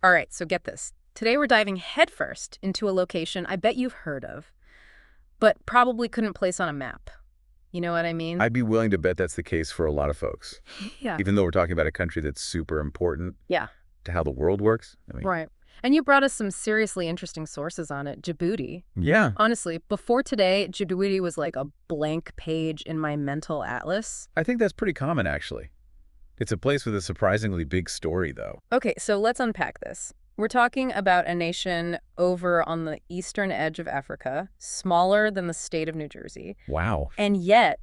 All right, so get this. Today we're diving headfirst into a location I bet you've heard of, but probably couldn't place on a map. You know what I mean? I'd be willing to bet that's the case for a lot of folks. Yeah. Even though we're talking about a country that's super important Yeah, to how the world works. I mean, right. And you brought us some seriously interesting sources on it. Djibouti. yeah, Honestly, before today, Djibouti was like a blank page in my mental atlas. I think that's pretty common, actually. It's a place with a surprisingly big story, though. Okay, so let's unpack this. We're talking about a nation over on the eastern edge of Africa, smaller than the state of New Jersey. Wow. And yet,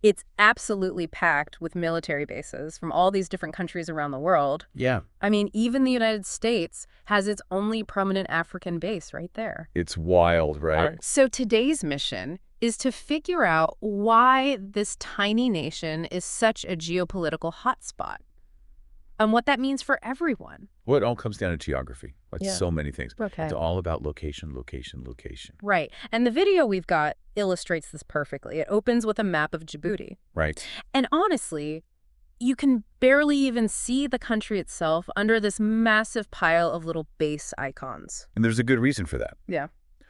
it's absolutely packed with military bases from all these different countries around the world. Yeah. I mean, even the United States has its only permanent African base right there. It's wild, right? So today's mission is to figure out why this tiny nation is such a geopolitical hotspot and what that means for everyone. Well, it all comes down to geography, like Yeah. so many things. Okay. It's all about location, location, location. Right. And the video we've got illustrates this perfectly. It opens with a map of Djibouti. Right. And honestly, you can barely even see the country itself under this massive pile of little base icons. And there's a good reason for that. Yeah.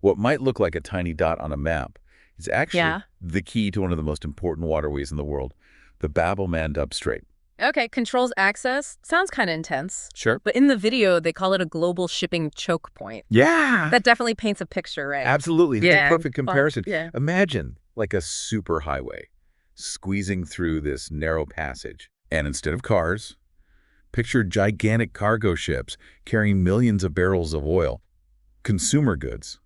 What might look like a tiny dot on a map is actually Yeah. the key to one of the most important waterways in the world, the Bab el Mandeb Strait. Okay, controls access. Sounds kind of intense. Sure. But in the video, they call it a global shipping choke point. Yeah. That definitely paints a picture, right? Absolutely. It's Yeah. a perfect comparison. Yeah. Imagine like a super highway squeezing through this narrow passage. And instead of cars, picture gigantic cargo ships carrying millions of barrels of oil, consumer goods,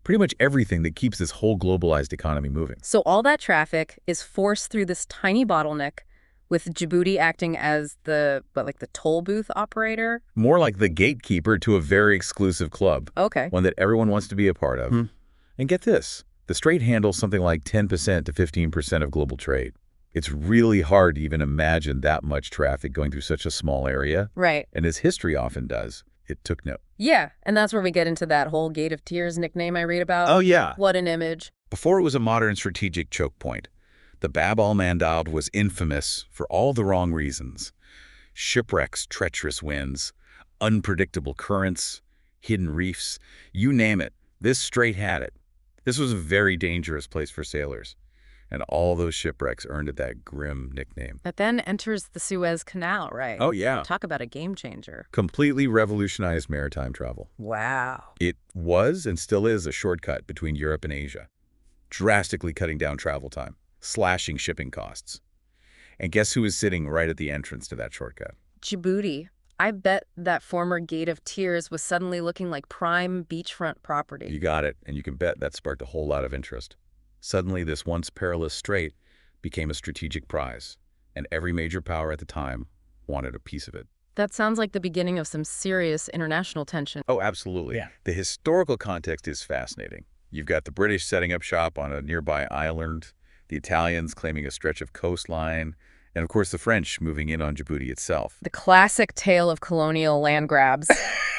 pretty much everything that keeps this whole globalized economy moving. So all that traffic is forced through this tiny bottleneck with Djibouti acting as the toll booth operator? More like the gatekeeper to a very exclusive club, Okay. one that everyone wants to be a part of. And get this, the strait handles something like 10% to 15% of global trade. It's really hard to even imagine that much traffic going through such a small area. Right. And as history often does, it took note. Yeah, and that's where we get into that whole Gate of Tears nickname I read about. Oh, yeah. What an image. Before it was a modern strategic choke point, the Bab el Mandeb was infamous for all the wrong reasons. Shipwrecks, treacherous winds, unpredictable currents, hidden reefs, you name it. This strait had it. This was a very dangerous place for sailors. And all those shipwrecks earned it that grim nickname. That then enters the Suez Canal, right? Oh, yeah. Talk about a game changer. Completely revolutionized maritime travel. Wow. It was and still is a shortcut between Europe and Asia, drastically cutting down travel time, slashing shipping costs. And guess who is sitting right at the entrance to that shortcut? Djibouti. I bet that former Gate of Tears was suddenly looking like prime beachfront property. You got it, and you can bet that sparked a whole lot of interest. Suddenly, this once perilous strait became a strategic prize, and every major power at the time wanted a piece of it. That sounds like the beginning of some serious international tension. Oh, absolutely. Yeah. The historical context is fascinating. You've got the British setting up shop on a nearby island, the Italians claiming a stretch of coastline, and of course the French moving in on Djibouti itself. The classic tale of colonial land grabs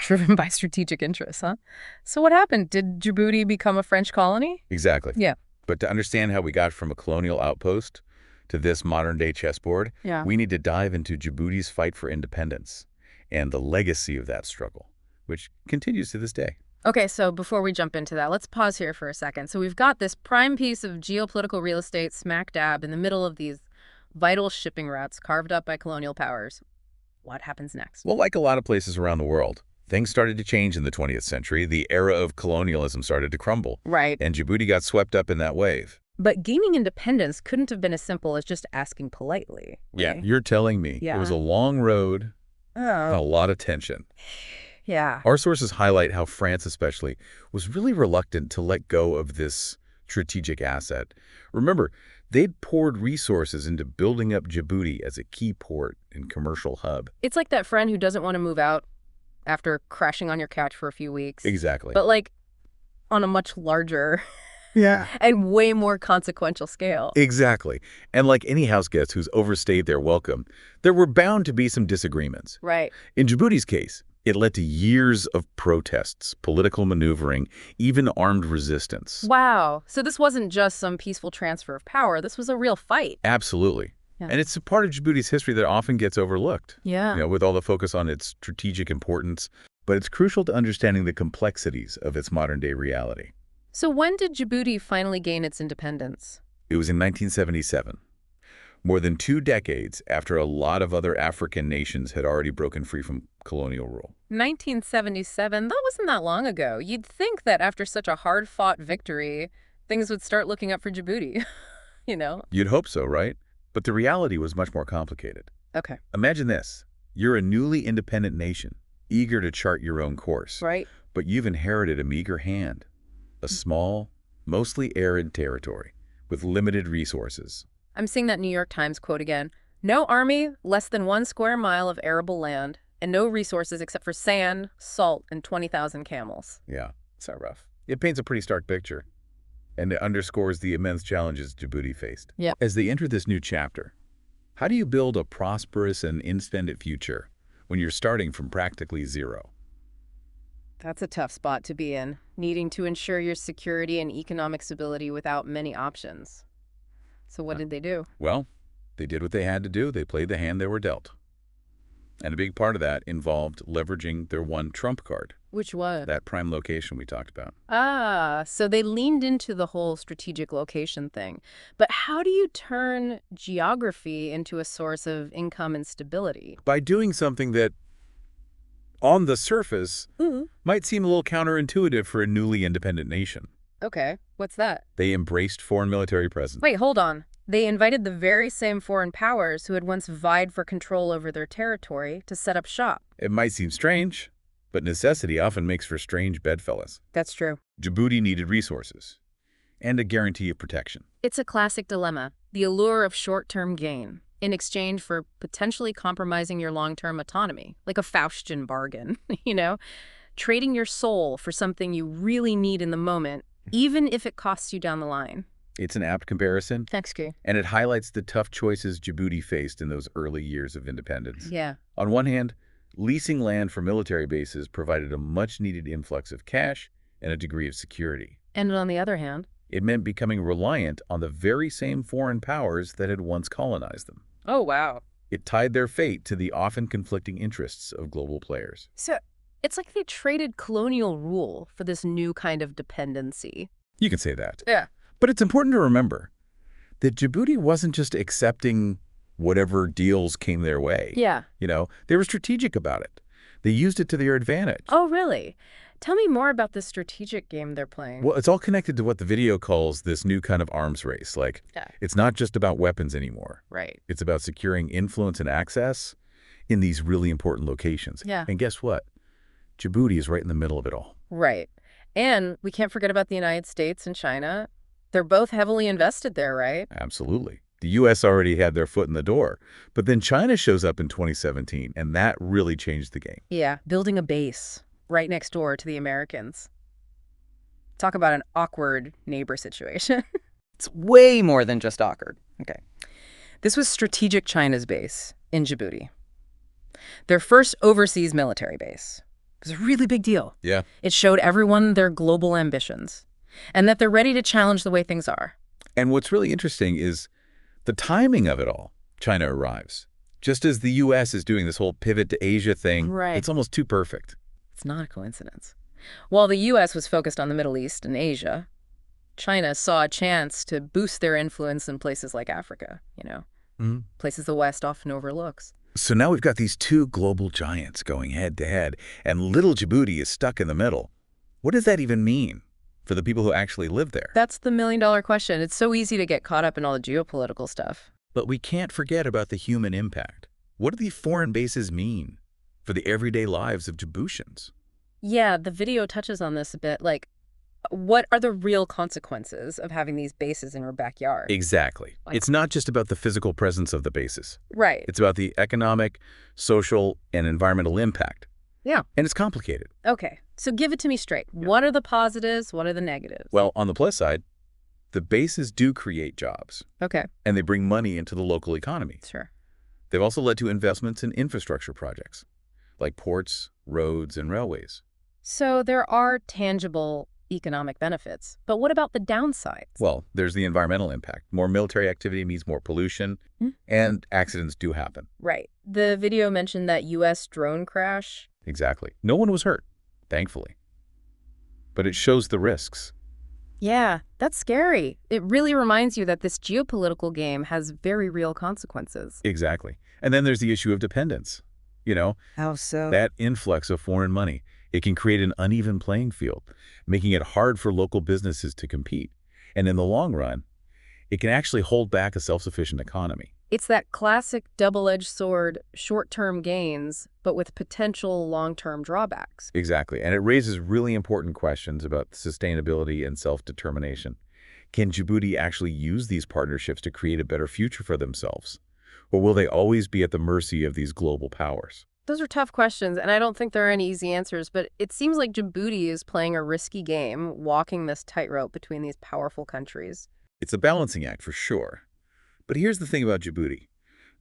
driven by strategic interests, huh? So what happened? Did Djibouti become a French colony? Exactly. Yeah. But to understand how we got from a colonial outpost to this modern-day chessboard, we need to dive into Djibouti's fight for independence and the legacy of that struggle, which continues to this day. Okay, so before we jump into that, let's pause here for a second. So we've got this prime piece of geopolitical real estate smack dab in the middle of these vital shipping routes carved up by colonial powers. What happens next? Well, like a lot of places around the world, things started to change in the 20th century. The era of colonialism started to crumble. Right. And Djibouti got swept up in that wave. But gaining independence couldn't have been as simple as just asking politely. Yeah, right? you're telling me. Yeah. It was a long road, a lot of tension. Yeah. Our sources highlight how France especially was really reluctant to let go of this strategic asset. Remember, they'd poured resources into building up Djibouti as a key port and commercial hub. It's like that friend who doesn't want to move out after crashing on your couch for a few weeks. Exactly. But like on a much larger and way more consequential scale. Exactly. And like any house guest who's overstayed their welcome, there were bound to be some disagreements. Right. In Djibouti's case, it led to years of protests, political maneuvering, even armed resistance. Wow. So this wasn't just some peaceful transfer of power. This was a real fight. Absolutely. Yeah. And it's a part of Djibouti's history that often gets overlooked, Yeah. with all the focus on its strategic importance. But it's crucial to understanding the complexities of its modern-day reality. So when did Djibouti finally gain its independence? It was in 1977, more than 2 decades after a lot of other African nations had already broken free from colonial rule. 1977? That wasn't that long ago. You'd think that after such a hard-fought victory, things would start looking up for Djibouti, you know? You'd hope so, right? But the reality was much more complicated. Okay. Imagine this. You're a newly independent nation, eager to chart your own course. Right. But you've inherited a meager hand, a small, mostly arid territory with limited resources. I'm seeing that New York Times quote again. No army, less than 1 square mile of arable land, and no resources except for sand, salt, and 20,000 camels. Yeah, it's not rough. It paints a pretty stark picture, and it underscores the immense challenges Djibouti faced. Yeah. As they enter this new chapter, how do you build a prosperous and independent future when you're starting from practically zero? That's a tough spot to be in, needing to ensure your security and economic stability without many options. So what did they do? Well, they did what they had to do. They played the hand they were dealt. And a big part of that involved leveraging their one trump card, Which was? that prime location we talked about. Ah, so they leaned into the whole strategic location thing. But how do you turn geography into a source of income and stability? By doing something that, on the surface, Mm. might seem a little counterintuitive for a newly independent nation. Okay, what's that? They embraced foreign military presence. Wait, hold on. They invited the very same foreign powers who had once vied for control over their territory to set up shop. It might seem strange, but necessity often makes for strange bedfellows. That's true. Djibouti needed resources and a guarantee of protection. It's a classic dilemma, the allure of short-term gain in exchange for potentially compromising your long-term autonomy, like a Faustian bargain, trading your soul for something you really need in the moment, even if it costs you down the line. It's an apt comparison, Thanks, Kay. and it highlights the tough choices Djibouti faced in those early years of independence. Yeah. On one hand, leasing land for military bases provided a much-needed influx of cash and a degree of security. And on the other hand, It meant becoming reliant on the very same foreign powers that had once colonized them. oh, wow. It tied their fate to the often conflicting interests of global players. So it's like they traded colonial rule for this new kind of dependency. You can say that. Yeah. But it's important to remember that Djibouti wasn't just accepting whatever deals came their way. Yeah. They were strategic about it. They used it to their advantage. Oh, really? Tell me more about this strategic game they're playing. Well, it's all connected to what the video calls this new kind of arms race. Yeah. It's not just about weapons anymore. Right. It's about securing influence and access in these really important locations. Yeah. And guess what? Djibouti is right in the middle of it all. Right. And we can't forget about the United States and China. They're both heavily invested there, right? Absolutely. The U.S. already had their foot in the door. But then China shows up in 2017, and that really changed the game. Yeah, building a base right next door to the Americans. Talk about an awkward neighbor situation. It's way more than just awkward. Okay. This was strategic China's base in Djibouti. Their first overseas military base. It was a really big deal. Yeah. It showed everyone their global ambitions and that they're ready to challenge the way things are. And what's really interesting is the timing of it all. China arrives. Just as the U.S. is doing this whole pivot to Asia thing, Right. It's almost too perfect. It's not a coincidence. While the U.S. was focused on the Middle East and Asia, China saw a chance to boost their influence in places like Africa, places the West often overlooks. So now we've got these two global giants going head-to-head, and little Djibouti is stuck in the middle. What does that even mean for the people who actually live there? That's the million-dollar question. It's so easy to get caught up in all the geopolitical stuff. But we can't forget about the human impact. What do these foreign bases mean for the everyday lives of Djiboutians? Yeah, the video touches on this a bit. Like, what are the real consequences of having these bases in our backyard? Exactly. It's not just about the physical presence of the bases. Right. It's about the economic, social, and environmental impact. Yeah. And it's complicated. Okay, so give it to me straight. What are the positives? What are the negatives? Well, on the plus side, the bases do create jobs, Okay, and they bring money into the local economy. sure. They've also led to investments in infrastructure projects, like ports, roads, and railways. So there are tangible economic benefits. But what about the downsides? Well, there's the environmental impact. More military activity means more pollution, Hmm? and accidents do happen. Right. The video mentioned that U.S. drone crash. Exactly. No one was hurt, thankfully. But it shows the risks. Yeah, that's scary. It really reminds you that this geopolitical game has very real consequences. Exactly. And then there's the issue of dependence. You know, How so? that influx of foreign money, it can create an uneven playing field, making it hard for local businesses to compete. And in the long run, it can actually hold back a self-sufficient economy. It's that classic double-edged sword, short-term gains, but with potential long-term drawbacks. Exactly. And it raises really important questions about sustainability and self-determination. Can Djibouti actually use these partnerships to create a better future for themselves? Or will they always be at the mercy of these global powers? Those are tough questions, and I don't think there are any easy answers, but it seems like Djibouti is playing a risky game, walking this tightrope between these powerful countries. It's a balancing act for sure. But here's the thing about Djibouti.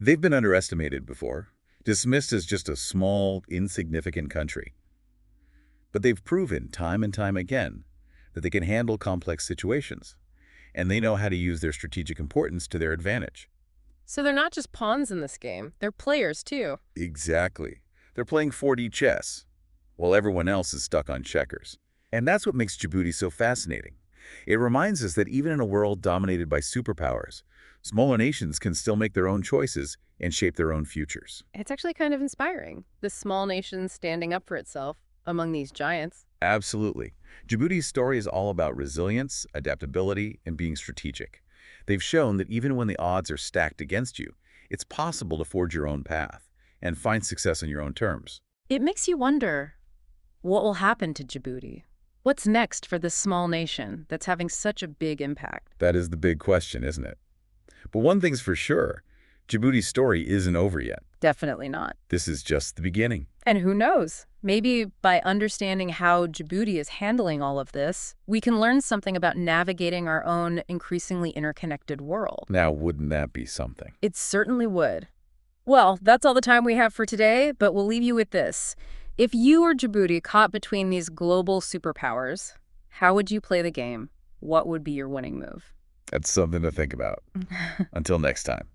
They've been underestimated before, dismissed as just a small, insignificant country. But they've proven time and time again that they can handle complex situations, and they know how to use their strategic importance to their advantage. So they're not just pawns in this game, they're players too. Exactly. They're playing 4D chess, while everyone else is stuck on checkers. And that's what makes Djibouti so fascinating. It reminds us that even in a world dominated by superpowers, smaller nations can still make their own choices and shape their own futures. It's actually kind of inspiring, this small nation standing up for itself among these giants. Absolutely. Djibouti's story is all about resilience, adaptability, and being strategic. They've shown that even when the odds are stacked against you, it's possible to forge your own path and find success on your own terms. It makes you wonder, what will happen to Djibouti? What's next for this small nation that's having such a big impact? That is the big question, isn't it? But one thing's for sure, Djibouti's story isn't over yet. Definitely not. This is just the beginning. And who knows? Maybe by understanding how Djibouti is handling all of this, we can learn something about navigating our own increasingly interconnected world. Now, wouldn't that be something? It certainly would. Well, that's all the time we have for today, but we'll leave you with this. If you were Djibouti caught between these global superpowers, how would you play the game? What would be your winning move? That's something to think about. Until next time.